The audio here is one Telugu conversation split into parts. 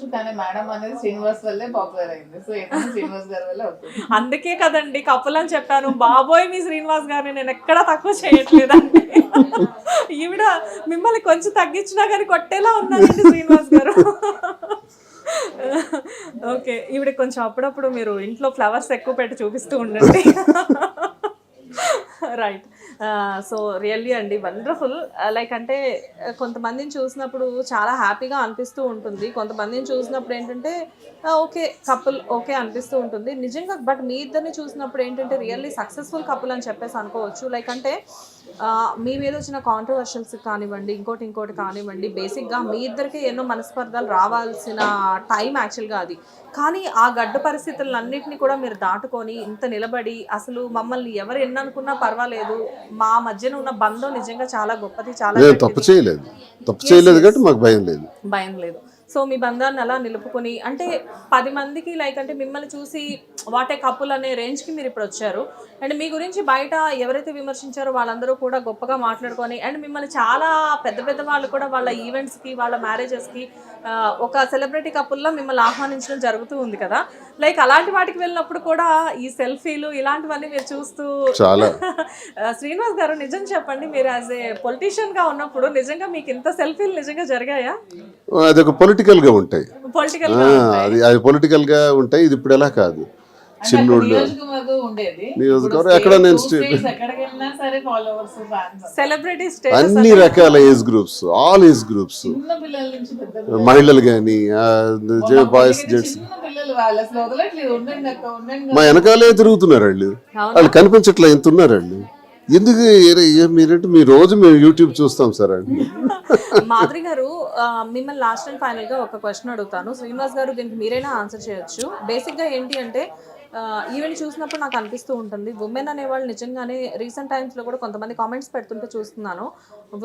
అనుకోవచ్చు, కానీ మేడం అనేది శ్రీనివాస్ వల్లే పాపులర్ అయింది. సో ఏదైనా శ్రీనివాస్ గారి వల్లే అవుతుంది. అందుకే కదండి కపుల్ అని చెప్పాను. బాబోయ్ మీ శ్రీనివాస్ గారిని నేను ఎక్కడా తక్కువ చేయట్లేదండి. ఈవిడ మిమ్మల్ని కొంచెం తగ్గించినా కానీ కొట్టేలా ఉన్నారండి శ్రీనివాస్ గారు. ఓకే, ఈవిడ కొంచెం అప్పుడప్పుడు మీరు ఇంట్లో ఫ్లవర్స్ ఎక్కువ పెట్టి చూపిస్తూ ఉండండి. రైట్. సో రియల్లీ అండి వండర్ఫుల్. లైక్ అంటే కొంతమందిని చూసినప్పుడు చాలా హ్యాపీగా అనిపిస్తూ ఉంటుంది, కొంతమందిని చూసినప్పుడు ఏంటంటే ఓకే కపుల్ ఓకే అనిపిస్తూ ఉంటుంది నిజంగా. బట్ మీ ఇద్దరిని చూసినప్పుడు ఏంటంటే రియల్లీ సక్సెస్ఫుల్ కపుల్ అని చెప్పేసి అనుకోవచ్చు. లైక్ అంటే మీ మీద వచ్చిన కాంట్రవర్షియల్స్ కానివ్వండి, ఇంకోటి కానివ్వండి, బేసిక్గా మీ ఇద్దరికి ఎన్నో మనస్పర్ధలు రావాల్సిన టైం యాక్చువల్గా అది. కానీ ఆ గడ్డ పరిస్థితులన్నింటినీ కూడా మీరు దాటుకొని ఇంత నిలబడి అసలు మమ్మల్ని ఎవరు ఎన్ననుకున్నా పర్వాలేదు, మా మధ్యన ఉన్న బంధం నిజంగా చాలా గొప్పది, చాలా తప్పు చేయలేదు కాబట్టి మాకు భయం లేదు. సో మీ బంధాన్ని అలా నిలుపుకొని అంటే 10 మందికి లైక్ అంటే మిమ్మల్ని చూసి వాటే కపుల్ అనే రేంజ్కి మీరు ఇప్పుడు వచ్చారు. అండ్ మీ గురించి బయట ఎవరైతే విమర్శించారో వాళ్ళందరూ కూడా గొప్పగా మాట్లాడుకొని అండ్ మిమ్మల్ని చాలా పెద్ద వాళ్ళు కూడా వాళ్ళ ఈవెంట్స్కి వాళ్ళ మ్యారేజెస్కి ఒక సెలబ్రిటీ కపుల్లా మిమ్మల్ని ఆహ్వానించడం జరుగుతూ ఉంది కదా. లైక్ అలాంటి వాటికి వెళ్ళినప్పుడు కూడా ఈ సెల్ఫీలు ఇలాంటివన్నీ మీరు చూస్తూ చాలా శ్రీనివాస్ గారు నిజం చెప్పండి, మీరు యాజ్ ఏ పొలిటీషియన్ గా ఉన్నప్పుడు నిజంగా మీకు ఇంత సెల్ఫీలు నిజంగా జరిగాయా? అదొక పొలిటికల్ గా ఉంటాయి, పొలిటికల్ అది పొలిటికల్ గా ఉంటాయి. ఇది ఇప్పుడు ఎలా కాదు, చిన్నోళ్ళు నియోజకవర్గం ఎక్కడ నేను సెలబ్రిటీ అన్ని రకాల age groups, all age groups, మహిళలు కానీ బాయ్స్ జెంట్స్ మా వెనకాలే తిరుగుతున్నారు. వాళ్ళు కనిపించట్లే ఎంత ఉన్నారు వాళ్ళు. ఎందుకు మీరంటే మీ రోజు మేము యూట్యూబ్ చూస్తాం సార్ అండి. మాధురి గారు మిమ్మల్ని లాస్ట్ అండ్ ఫైనల్ గా ఒక క్వశ్చన్ అడుగుతాను. శ్రీనివాస్ గారు దీనికి మీరైనా ఆన్సర్ చేయొచ్చు. బేసిక్ గా ఏంటి అంటే ఈవెన్ చూసినప్పుడు నాకు అనిపిస్తూ ఉంటుంది ఉమెన్ అనేవాళ్ళు నిజంగానే రీసెంట్ టైమ్స్లో కూడా కొంతమంది కామెంట్స్ పెడుతుంటే చూస్తున్నాను.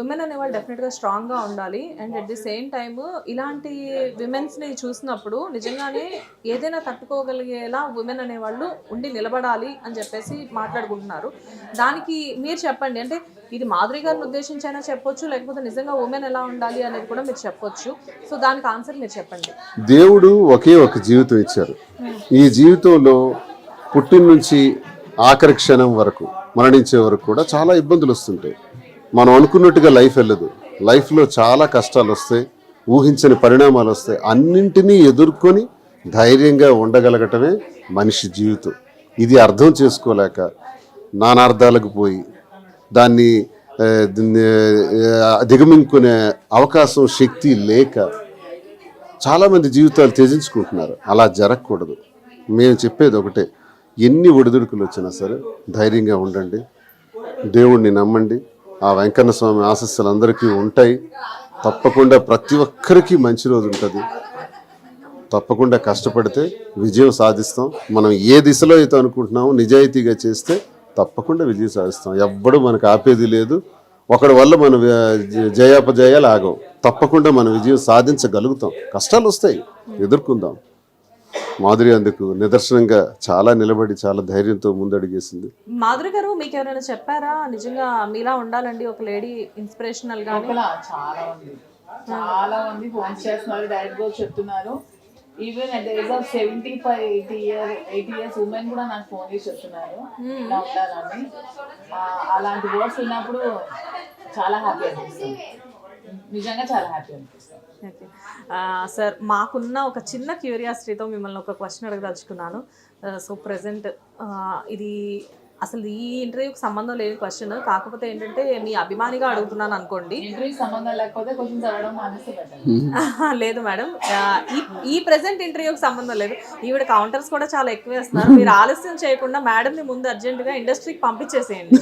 ఉమెన్ అనేవాళ్ళు డెఫినెట్గా స్ట్రాంగ్గా ఉండాలి and at the same time ఇలాంటి విమెన్స్ని చూసినప్పుడు నిజంగానే ఏదైనా తట్టుకోగలిగేలా ఉమెన్ అనేవాళ్ళు ఉండి నిలబడాలి అని చెప్పేసి మాట్లాడుకుంటున్నారు. దానికి మీరు చెప్పండి, అంటే ఇది మాధురి గారిని ఉద్దేశించైనా చెప్పొచ్చు, లేకపోతే నిజంగా ఉమెన్ ఎలా ఉండాలి అనేది కూడా మీరు చెప్పొచ్చు. సో దానికి ఆన్సర్ మీరు చెప్పండి. దేవుడు ఒకే ఒక జీవితం ఇచ్చారు. ఈ జీవితంలో పుట్టిన నుంచి ఆఖరి క్షణం వరకు మరణించే వరకు కూడా చాలా ఇబ్బందులు వస్తుంటాయి. మనం అనుకున్నట్టుగా లైఫ్ వెళ్ళదు. లైఫ్లో చాలా కష్టాలు వస్తాయి, ఊహించని పరిణామాలు వస్తాయి. అన్నింటినీ ఎదుర్కొని ధైర్యంగా ఉండగలగటమే మనిషి జీవితం. ఇది అర్థం చేసుకోలేక నానార్థాలకు పోయి దాన్ని దిగమింగుకునే అవకాశం శక్తి లేక చాలామంది జీవితాలు త్యజించుకుంటున్నారు. అలా జరగకూడదు. మేము చెప్పేది ఒకటే, ఎన్ని ఒడిదుడుకులు వచ్చినా సరే ధైర్యంగా ఉండండి, దేవుణ్ణి నమ్మండి. ఆ వెంకన్న స్వామి ఆశీస్సులు అందరికీ ఉంటాయి. తప్పకుండా ప్రతి ఒక్కరికి మంచి రోజు ఉంటుంది. తప్పకుండా కష్టపడితే విజయం సాధిస్తాం. మనం ఏ దిశలో అయితే అనుకుంటున్నామో నిజాయితీగా చేస్తే తప్పకుండా విజయం సాధిస్తాం. ఎవ్వడు మనకు ఆపేది లేదు. ఒకడి వల్ల మనం జయాపజయాలు ఆగవు. తప్పకుండా మనం విజయం సాధించగలుగుతాం. కష్టాలు వస్తాయి, ఎదుర్కొందాం. మాధురి అందుకు నిదర్శనంగా చాలా నిలబడి చాలా ధైర్యంతో ముందడుగేసింది. మాధురి గారు మీకు ఎవరైనా చెప్పారా నిజంగా మీలా ఉండాలండి ఒక లేడీ ఇన్స్పిరేషనల్ గా? చాలా మంది ఫోన్ చేస్తున్నారు, డైరెక్ట్ గా చెప్తున్నారు. Even at the age of 75, 80 years women కూడా నాకు ఫోన్ చేసి చెప్తున్నారు ఇలా ఉండాలని. అలాంటి వర్డ్స్ విన్నప్పుడు చాలా హ్యాపీ అనిపిస్తుంది, నిజంగా చాలా హ్యాపీ అనిపిస్తుంది. సార్ మాకున్న ఒక చిన్న క్యూరియాసిటీతో మిమ్మల్ని ఒక క్వశ్చన్ అడగదలుచుకున్నాను. సో ప్రెసెంట్ ఇది అసలు ఈ ఇంటర్వ్యూకి సంబంధం లేని క్వశ్చన్, కాకపోతే ఏంటంటే మీ అభిమానిగా అడుగుతున్నాను అనుకోండి. లేదు మేడం, ఈ ప్రెసెంట్ ఇంటర్వ్యూకి సంబంధం లేదు. ఈవిడ కౌంటర్స్ కూడా చాలా ఎక్కువ వేస్తున్నారు. మీరు ఆలస్యం చేయకుండా మేడంని ముందు అర్జెంటుగా ఇండస్ట్రీకి పంపించేసేయండి.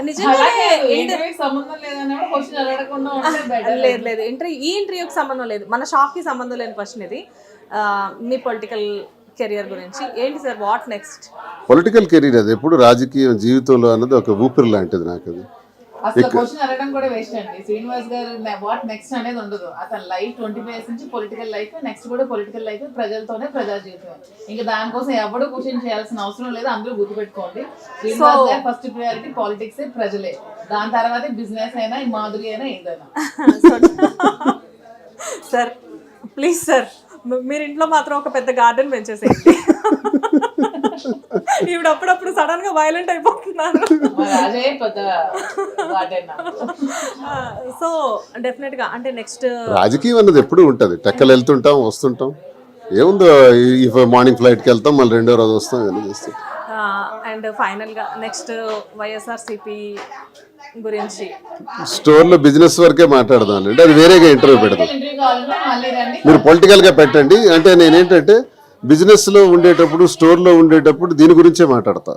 లేదు ఈ ఇంటర్వ్యూకి సంబంధం లేదు, మన షాప్కి సంబంధం లేని క్వశ్చన్ ఇది. మీ పొలిటికల్ కెరియర్ గురించి ఏంటి sir? What next? Political career అది ఎప్పుడు రాజకీయ జీవితంలో అన్నది ఒక ఊపిరి లాంటిది నాకు. అది అసలు క్వశ్చన్ అడగడం కూడా వేస్ట్ అండి. శ్రీనివాస్ గారు వాట్ నెక్స్ట్ అనేది ఉండదు. అతని లైఫ్ 25 years నుంచి పొలిటికల్ లైఫ్, నెక్స్ట్ కూడా పొలిటికల్ లైఫ్, ప్రజలతోనే ప్రజా జీవితం. ఇంకా దానికోసం ఎవరు క్వశ్చన్ చేయాల్సిన అవసరం లేదు. అందరూ గుర్తుపెట్టుకోండి, శ్రీనివాస్ గారు ఫస్ట్ ప్రియారిటీ పాలిటిక్స్, ప్రజలే. దాని తర్వాత బిజినెస్ అయినా, మాధురి అయినా, ఏదైనా. సార్ ప్లీజ్ సార్ మీరు ఇంట్లో మాత్రం ఒక పెద్ద గార్డెన్ పెంచేసేయండి. ఇప్పుడు అప్పుడప్పుడు సడన్ గా వైలెంట్ అయిపోతున్నారు. మా రాజే పెద్ద గార్డెన్ నాకు. సో డెఫినెట్ గా అంటే నెక్స్ట్ రాజకీయం అన్నది ఎప్పుడూ ఉంటుంది, టెక్కలు వెళ్తుంటాం వస్తుంటాం, ఏముందో ఈ మార్నింగ్ ఫ్లైట్కి వెళ్తాం మళ్ళీ రెండో రోజు వస్తాం ఇవన్నీ చేస్తాం. అండ్ ఫైనల్ గా నెక్స్ట్ వైఎస్ఆర్సీపీ గురించి స్టోర్లో బిజినెస్ వరకే మాట్లాడదాం అంటే అది వేరేగా ఇంటర్వ్యూ పెడదాం. ఇంటర్వ్యూ కావాలంటే మళ్ళీ రండి. మీరు పొలిటికల్గా పెట్టండి అంటే నేనేంటంటే బిజినెస్లో ఉండేటప్పుడు స్టోర్లో ఉండేటప్పుడు దీని గురించే మాట్లాడతా,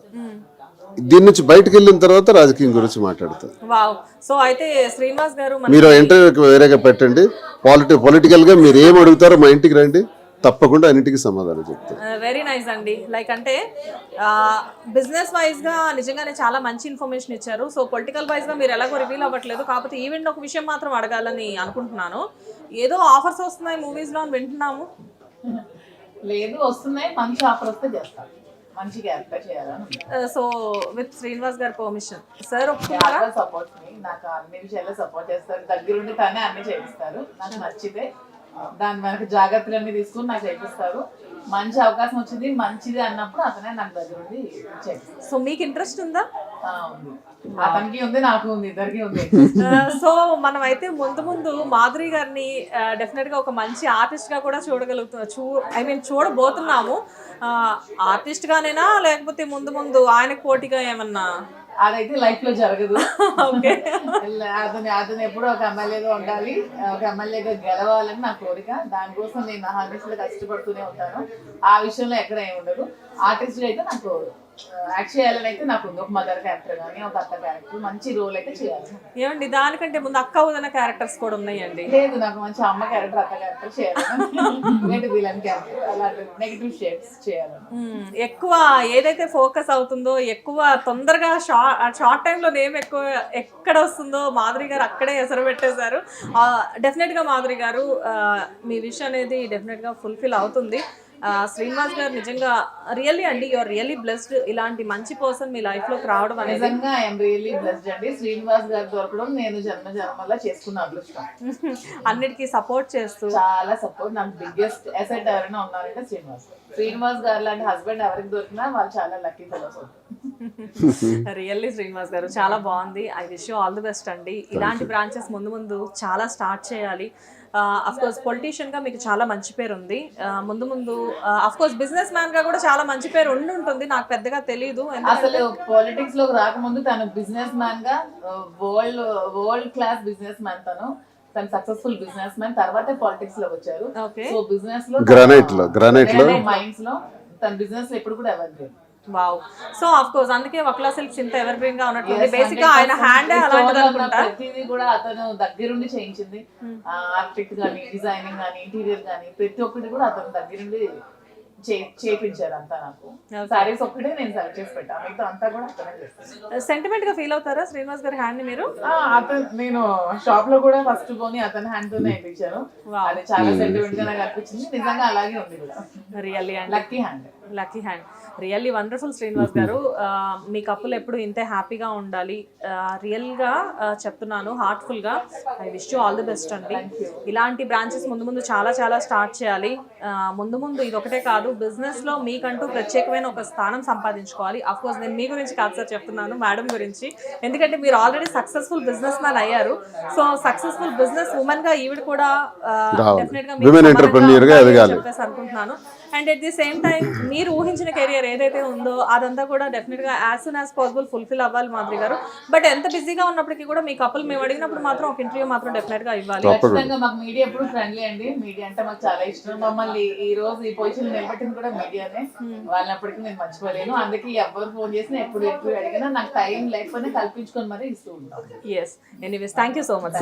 దీని నుంచి బయటకు వెళ్ళిన తర్వాత రాజకీయం గురించి మాట్లాడతా. వావ్. సో అయితే శ్రీనివాస్ గారు మీరు ఇంటర్వ్యూకి వేరేగా పెట్టండి, పొలిటికల్గా మీరు ఏం అడుగుతారో మా ఇంటికి రండి, తప్పకుండా అన్నిటికీ సమాధానం చెప్తాను. వెరీ నైస్ అండి. లైక్ అంటే బిజినెస్ వైజ్ గా నిజంగానే చాలా మంచి ఇన్ఫర్మేషన్ ఇచ్చారు. సో పొలిటికల్ వైజ్ గా మీరు ఎలాగో రివీల్ అవ్వట్లేదు, కాకపోతే ఈవెంట్ ఒక విషయం మాత్రం అడగాలని అనుకుంటున్నాను. ఏదో ఆఫర్స్ వస్తున్నాయి మూవీస్ లో అని వింటున్నాము. లేదు వస్తున్నాయి, మంచి ఆఫర్ వస్తే చేస్తాను, మంచి క్యారెక్టర్ చేయాలని. సో విత్ శ్రీనివాస్ గారి పర్మిషన్ సార్ ఒప్పుకున్నారా? సపోర్ట్ నాకు అన్ని విషయాల్లో సపోర్ట్ చేస్తారు, దగ్గరుండి తానే అన్ని చేయిస్తారు. నాకు నచ్చితే దాని మనకు జాగ్రత్తలన్నీ తీసుకుని నాకు చేపిస్తారు. మంచి అవకాశం వచ్చింది మంచిది అన్నప్పుడు అతనే నాకు దగ్గరుండి చేపిస్తారు. సో మీకు ఇంట్రెస్ట్ ఉందా? ఉంది, అతనికి ఉంది, నాకు ఉంది, ఇద్దరికి ఉంది. సో మనం అయితే ముందు మాధురి గారిని డెఫినెట్ గా ఒక మంచి ఆర్టిస్ట్ గా కూడా చూడబోతున్నాము. ఆర్టిస్ట్ గానేనా లేకపోతే ముందు ఆయనకు పోటీగా ఏమన్నా? అదైతే లైఫ్ లో జరగదు. ఓకే, అతను ఎప్పుడూ ఒక ఎమ్మెల్యేగా ఉండాలి, ఒక ఎమ్మెల్యేగా గెలవాలని నా కోరిక. దానికోసం నేను హార్నెస్లో కష్టపడుతూనే ఉంటాను. ఆ విషయంలో ఎక్కడ ఏమి ఉండదు. ఆర్టిస్ట్ అయితే నాకు యాక్ట్ చేయాలని అయితే నాకు ఉంది. ఒక మదర్ క్యారెక్టర్ కానీ ఒక అత్త క్యారెక్టర్ మంచి రోల్ అయితే చేయాలి. ఏమండి దానికంటే ముందు అక్క వదిన క్యారెక్టర్స్ కూడా ఉన్నాయండి. లేదు, నాకు మంచి అమ్మ క్యారెక్టర్ అత్త క్యారెక్టర్ చేయాలి, విలన్ క్యారెక్టర్ అలాంటి నెగిటివ్ షేడ్స్ చేయాలి. ఎక్కువ ఏదైతే ఫోకస్ అవుతుందో ఎక్కువ తొందరగా షార్ట్ టైంలో నేమ్ ఎక్కువ ఎక్కడ వస్తుందో మాధురి గారు అక్కడే ఎసరు పెట్టేశారు. డెఫినెట్గా మాధురి గారు మీ విష్ అనేది డెఫినెట్గా ఫుల్ఫిల్ అవుతుంది. శ్రీనివాస్ గారు నిజంగా రియల్లీ అండి యూఆర్ రియల్లీ బ్లెస్డ్. ఇలాంటి మంచి పర్సన్ మీ లైఫ్ లోకి రావడం అనేది నిజంగా ఐఎమ్ రియల్లీ బ్లెస్డ్ అండి. శ్రీనివాస్ గారు దొరకడం నేను జన్మలా చేసుకున్న అదృష్టం. అన్నిటికీ సపోర్ట్ చేస్తూ చాలా సపోర్ట్. నాకు బిగ్గెస్ట్ అసెట్ ఎవరైనా ఉన్నారంటే శ్రీనివాస్ గారు లాంటి హస్బెండ్ ఎవరికి దొరికినా వాళ్ళు చాలా లక్కీ ఫెలోస్ అవుతారు. రియల్లీ శ్రీనివాస్ గారు చాలా బాగుంది. I wish you all the best అండి. ఇలాంటి బ్రాంచెస్ ముందు చాలా స్టార్ట్ చేయాలి. అఫ్ కోర్స్ పొలిటీషియన్ గా మీకు చాలా మంచి పేరు ఉంది. ముందు అఫ్ కోర్స్ బిజినెస్ మ్యాన్ గా కూడా చాలా మంచి పేరు ఉంటుంది. నాకు పెద్దగా తెలియదు. అసలు పాలిటిక్స్ లోకి రాకముందు తను బిజినెస్ మ్యాన్ గా వరల్డ్ క్లాస్ బిజినెస్ మ్యాన్. తను సక్సెస్ఫుల్ బిజినెస్ మ్యాన్, తర్వాతే పాలిటిక్స్ లోకి వచ్చారు. సో బిజినెస్ లో గ్రానైట్ లో మైండ్స్ లో తన బిజినెస్ లో ఎప్పుడు కూడా ఎవరు లేదు. వావ్. సో ఆఫ్ కోర్స్ అందుకే వక్లా సిల్క్స్ ఇంత ఎవర్ గ్రీన్ గా ఉన్నట్టుంది. బేసిక్ గా ఆయన హ్యాండ్ అలాంటిది అనుకుంటా. ప్రతిదీ కూడా అతను దగ్గరుండి చేయించింది. ఆర్కిటెక్ట్ గానీ, డిజైనింగ్ గానీ, ఇంటీరియర్ గానీ ప్రతి ఒక్కటి కూడా అతను దగ్గరుండి చేయించారు. అంతా నాకు సారీస్ ఒక్కటే నేను సెలెక్ట్ చేసి పెట్టాను, మిగతా అంతా కూడా అతనే చేస్తాను. సెంటిమెంట్ గా ఫీల్ అవుతారా శ్రీనివాస్ గారి హ్యాండ్ ని మీరు? నేను షాప్ లో కూడా ఫస్ట్ పోని అతని హ్యాండ్ తోనే ఇప్పించాను. అది చాలా సెంటిమెంట్ గా నాకు అనిపించింది. నిజంగా అలాగే ఉంది కూడా. Really and lucky hand. Really wonderful Srinivas గారు. మీ కప్పులు ఎప్పుడు ఇంతే హ్యాపీగా ఉండాలి. రియల్గా చెప్తున్నాను, హార్ట్ఫుల్గా I wish you all the best అండి. ఇలాంటి బ్రాంచెస్ ముందు చాలా స్టార్ట్ చేయాలి. ముందు ఇది ఒకటే కాదు, బిజినెస్లో మీకంటూ ప్రత్యేకమైన ఒక స్థానం సంపాదించుకోవాలి. అఫ్కోర్స్ నేను మీ గురించి కాదు సార్ చెప్తున్నాను, మేడం గురించి. ఎందుకంటే మీరు ఆల్రెడీ సక్సెస్ఫుల్ బిజినెస్ మ్యాన్ అయ్యారు. సో సక్సెస్ఫుల్ బిజినెస్ ఉమెన్ గా ఈవిడ కూడా డెఫినెట్గా చెప్పేసి అనుకుంటున్నాను. And at the same time మీరు ఊహించిన కెరియర్ ఏదైతే ఉందో అదంతా కూడా డెఫినెట్గా as soon as possible fulfil అవ్వాలి మాధురి గారు. బట్ ఎంత బిజీగా ఉన్నప్పటికీ కూడా మీ కపుల్ మేము అడిగినప్పుడు మాత్రం ఒక ఇంటర్వ్యూ మాత్రం డెఫినెట్గా ఇవ్వాలి. ఖచ్చితంగా మాకు మీడియా ఎప్పుడు ఫ్రెండ్లీ అండి. మీడియా అంటే మాకు చాలా ఇష్టం. మమ్మల్ని ఈ రోజు ఈ పొజిషన్ నిలబెట్టింది కూడా మీడియానే. వాళ్ళనప్పటికీ నేను మర్చిపోలేను. అందుకే ఎవరు ఫోన్ చేసినా ఎప్పుడు అడిగినా నాకు టైం లేకపోతే కల్పించుకొని మరీ ఇస్తూ ఉంటాం. Yes, anyways thank you so much.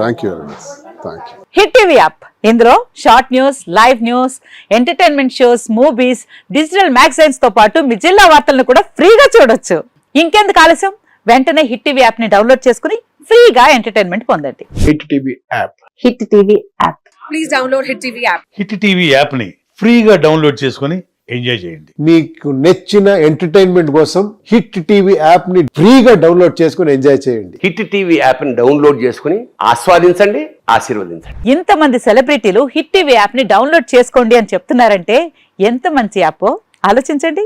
Hit TV app, ఇందులో short news, live news, entertainment shows, movies, digital magazines తో పాటు మీ జిల్లా వార్తలను కూడా ఫ్రీగా చూడొచ్చు. ఇంకెందుకు ఆలస్యం, వెంటనే హిట్ టీవీ యాప్ ని డౌన్లోడ్ చేసుకుని ఫ్రీగా ఎంటర్టైన్మెంట్ పొందండి. Hit TV app. Hit TV app. Please download hit TV app. Hit TV app ని ఫ్రీగా డౌన్లోడ్ చేసుకుని ఎంజాయ్ చేయండి. మీకు నచ్చిన ఎంటర్టైన్మెంట్ కోసం హిట్ టీవీ యాప్ ని ఫ్రీగా డౌన్లోడ్ చేసుకుని ఎంజాయ్ చేయండి. హిట్ టీవీ యాప్ ని డౌన్లోడ్ చేసుకుని ఆస్వాదించండి, ఆశీర్వదించండి. ఇంతమంది సెలబ్రిటీలు హిట్ టీవీ యాప్ ని డౌన్లోడ్ చేసుకోండి అని చెప్తున్నారంటే ఎంత మంచి యాప్ ఆలోచించండి.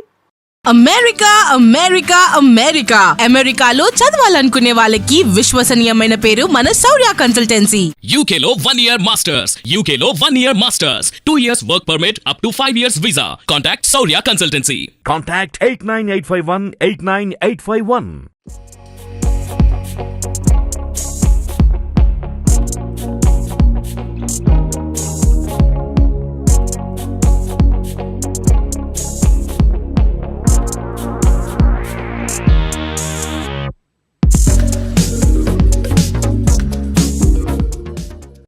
అమెరికా అమెరికా అమెరికా అమెరికాలో చదవాలనుకునే వాళ్ళకి విశ్వసనీయమైన పేరు మన శౌర్య కన్సల్టెన్సీ. UK లో 1 year masters. UK లో 1 year masters. 2 years work permit up to 5 years visa. Contact Saurya Consultancy. Contact 89851 89851.